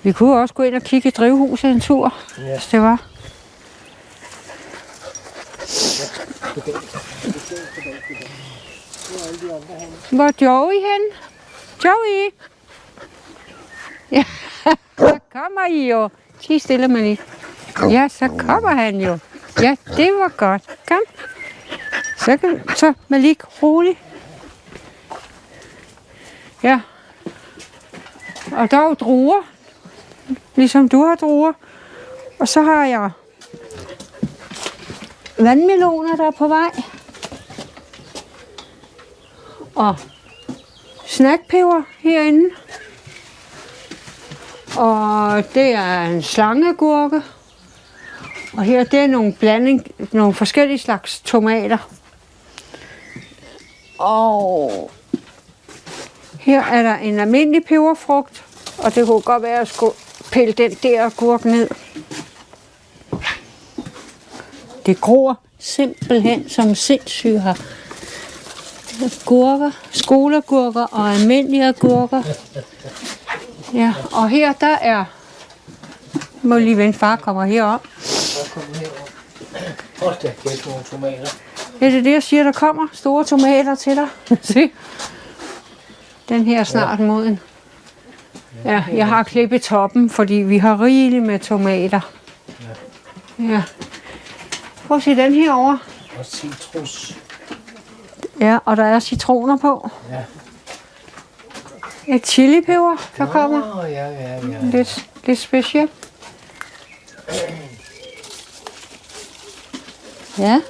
Vi kunne også gå ind og kigge i drivhuset en tur, hvis det var. Hvor er Joey hen? Joey? Ja, så kommer I jo. Sig stille, man ikke. Ja, så kommer han jo. Ja, det var godt. Kom. Så Malik, rolig. Ja. Og der er jo druer. Ligesom du har druer. Og så har jeg vandmeloner, der er på vej. Og snackpeber herinde. Og det er en slangeagurke. Og her det er nogle forskellige slags tomater. Og her er der en almindelig peberfrugt. Og det kunne godt være, at jeg skulle pille den der agurk ned. Det gror simpelthen som sindssygt her. Agurker, skoleagurker og almindelige agurker. Ja, og her der er... Må lige vente, far kommer herop. Hold da kæft, nogle tomater. Det er det, jeg siger, der kommer store tomater til dig. Se. Den her er snart moden. Ja, jeg har klippet toppen, fordi vi har rigeligt med tomater. Ja. Prøv at se den her over. Og citrus. Ja, og der er citroner på. Ja. Et chilipeber, der kommer. Ja. Lidt specielt. Ja.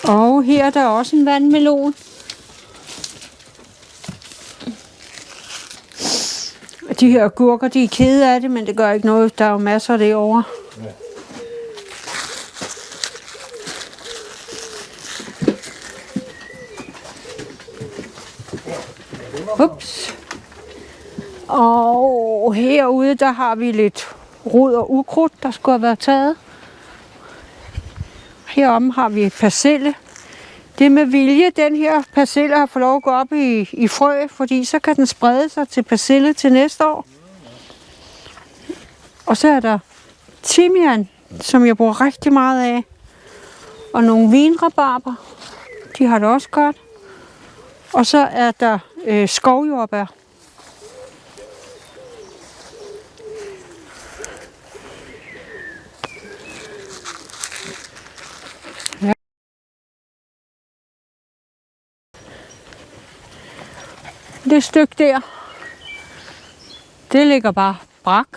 Og her er der også en vandmelon. De her agurker, de er kede af det, men det gør ikke noget. Der er jo masser af det over. Ja. Ups. Og herude, der har vi lidt rod og ukrudt, der skulle have været taget. Heromme har vi persille. Det er med vilje, den her persille har fået lov at gå op i frø, fordi så kan den sprede sig til persille til næste år. Og så er der timian, som jeg bruger rigtig meget af. Og nogle vinrabarber, de har det også godt. Og så er der skovjordbær. Ja. Det stykke der, det ligger bare brak.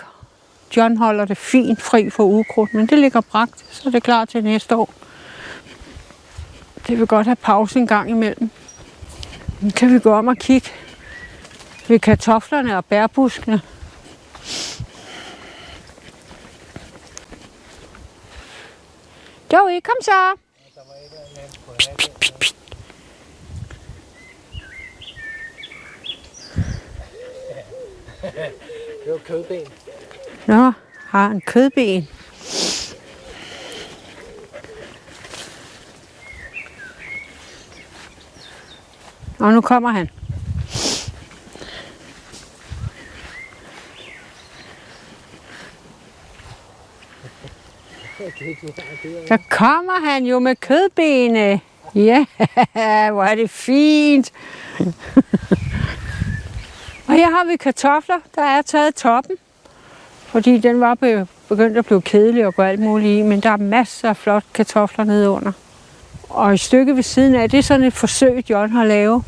John holder det fint fri for ukrudt, men det ligger bragt, så er det klar til næste år. Det vil godt have pause en gang imellem. Nu kan vi gå om og kigge ved kartoflerne og bærbuskene. Joey, kom så! Pst, pst, pst, pst. Det var kødben. Nå, har en kødben. Og nu kommer han. Så kommer han jo med kødbene. Ja, hvor er det fint. Og her har vi kartofler, der er taget toppen. Fordi den var begyndt at blive kedelig og gå alt muligt i. Men der er masser af flotte kartofler nede under. Og et stykke ved siden af, det er sådan et forsøg, John har lavet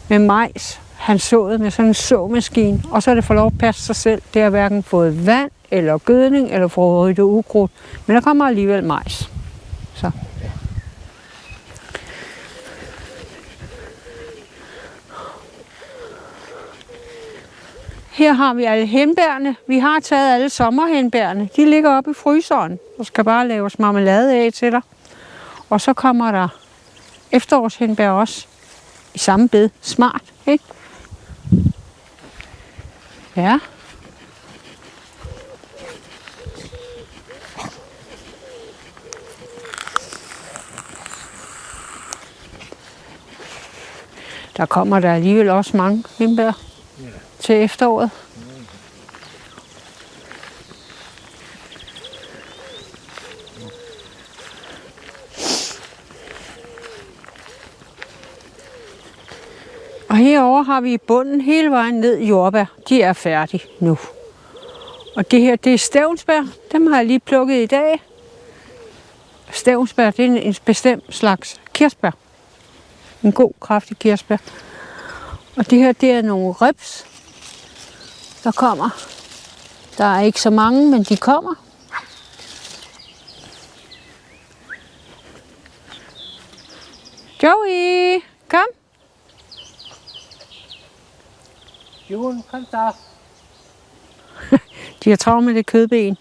med majs. Han såede med sådan en såmaskine, og så er det for lov at passe sig selv. Det har hverken fået vand, eller gødning, eller fået ryddet ukrudt. Men der kommer alligevel majs. Så. Her har vi alle hindbærne. Vi har taget alle sommerhindbærne. De ligger oppe i fryseren. Du skal bare laves marmelade af til dig. Og så kommer der efterårshindbær også i samme bed. Smart, ikke? Ja. Der kommer der alligevel også mange hindbær til efteråret. Og herover har vi i bunden hele vejen ned jordbær. De er færdige nu. Og det her, det er stævnsbær. Dem har jeg lige plukket i dag. Stævnsbær, det er en bestemt slags kirsebær. En god, kraftig kirsebær. Og det her, det er nogle ribs, der kommer. Der er ikke så mange, men de kommer. Joey, kom. Jun, kom så. De har travlt med det kødben.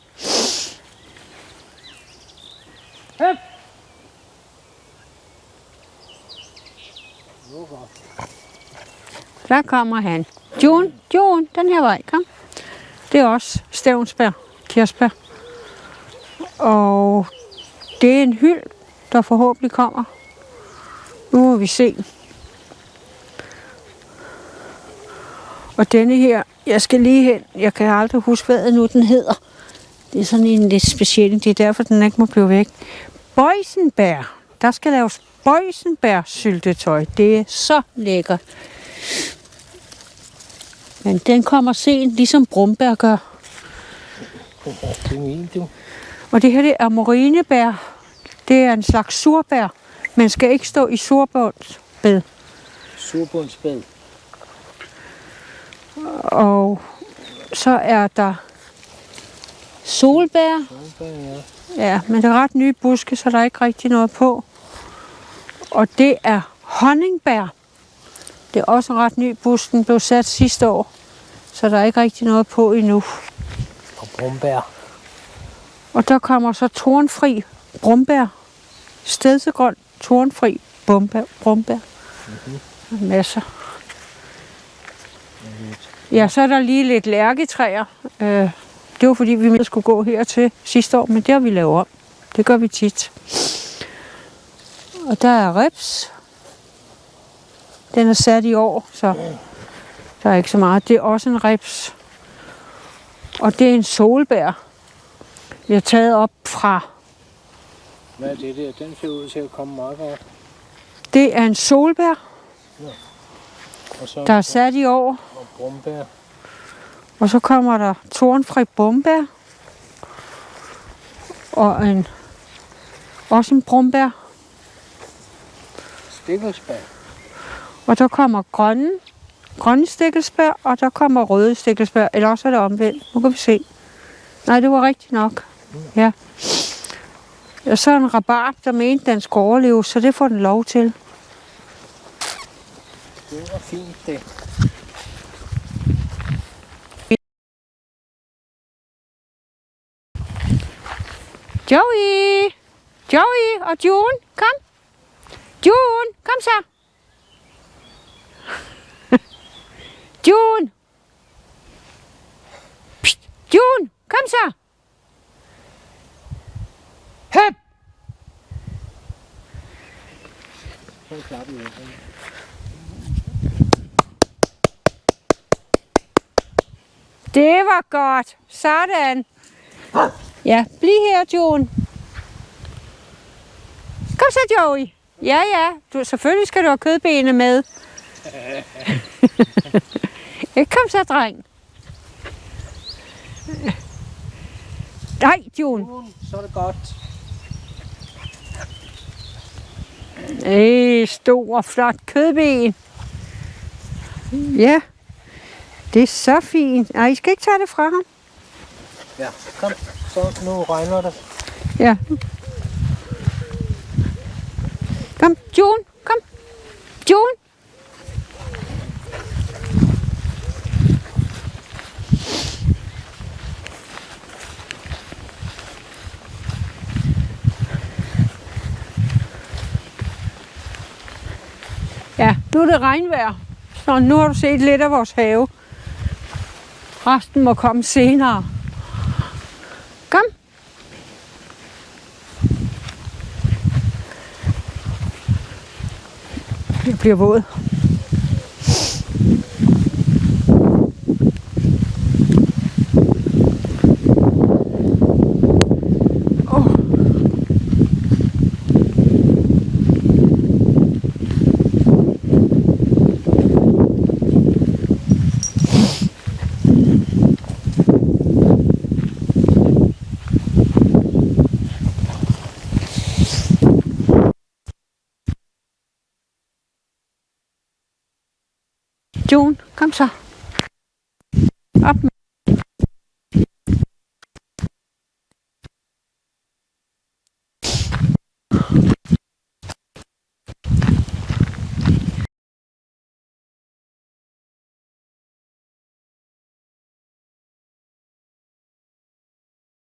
Høp. Der kommer han. June, den her vej, kom. Det er også stævnsbær, kirsebær. Og det er en hyld, der forhåbentlig kommer. Nu må vi se. Og denne her, jeg skal lige hen. Jeg kan aldrig huske, hvad nu den hedder. Det er sådan en lidt speciel. Det er derfor, den ikke må blive væk. Boysenbær. Der skal laves boysenbær-syltetøj. Det er så lækkert. Men den kommer sent, ligesom brumbær gør. Det er min, du. Og det her, det er morinebær. Det er en slags surbær. Man skal ikke stå i surbundsbed. Surbundsbed. Og så er der solbær. Ja. Ja, men det er ret nye buske, så der er ikke rigtig noget på. Og det er honningbær. Det er også en ret ny busk. Den blev sat sidste år, så der er ikke rigtig noget på endnu. Og brumbær. Og der kommer så tornfri brumbær. Stedsegrøn, tornfri brumbær. Mm-hmm. Masser. Ja, så er der lige lidt lærketræer. Det var fordi, vi skulle gå hertil sidste år, men det har vi lavet om. Det gør vi tit. Og der er rips. Den er sat i år, så der er ikke så meget. Det er også en rips. Og det er en solbær. Vi har taget op fra... Hvad er det der? Den ser ud til at komme meget godt. Det er en solbær, Og så der er sat i år. og brumbær. Og så kommer der tornfri brumbær. Og også en brumbær. Stikkelsbær. Og der kommer grønne stikkelsbær, og der kommer røde stikkelsbær. Eller også er det omvendt. Nu kan vi se. Nej, det var rigtigt nok. Ja. Og så en rabarb, der mente, den skulle overleve, så det får den lov til. Det var fint, det. Joey og June, kom. June, kom så. June. Psst, June, kom så. Høp. Så klapper vi. Det var godt. Sådan. Ja, bliv her, June. Kom så, Joey. Ja. Selvfølgelig skal du have kødbenene med. Kom så, dreng. Nej, June. Så er det godt. Stor, flot kødben. Ja, det er så fint. Ej, I skal ikke tage det fra ham. Ja, kom. Så nu regner det. Ja. Kom, June, kom. June. Ja, nu er det regnvejr, så nu har du set lidt af vores have. Resten må komme senere. Kom. Jeg bliver våd. June, kom så. Op med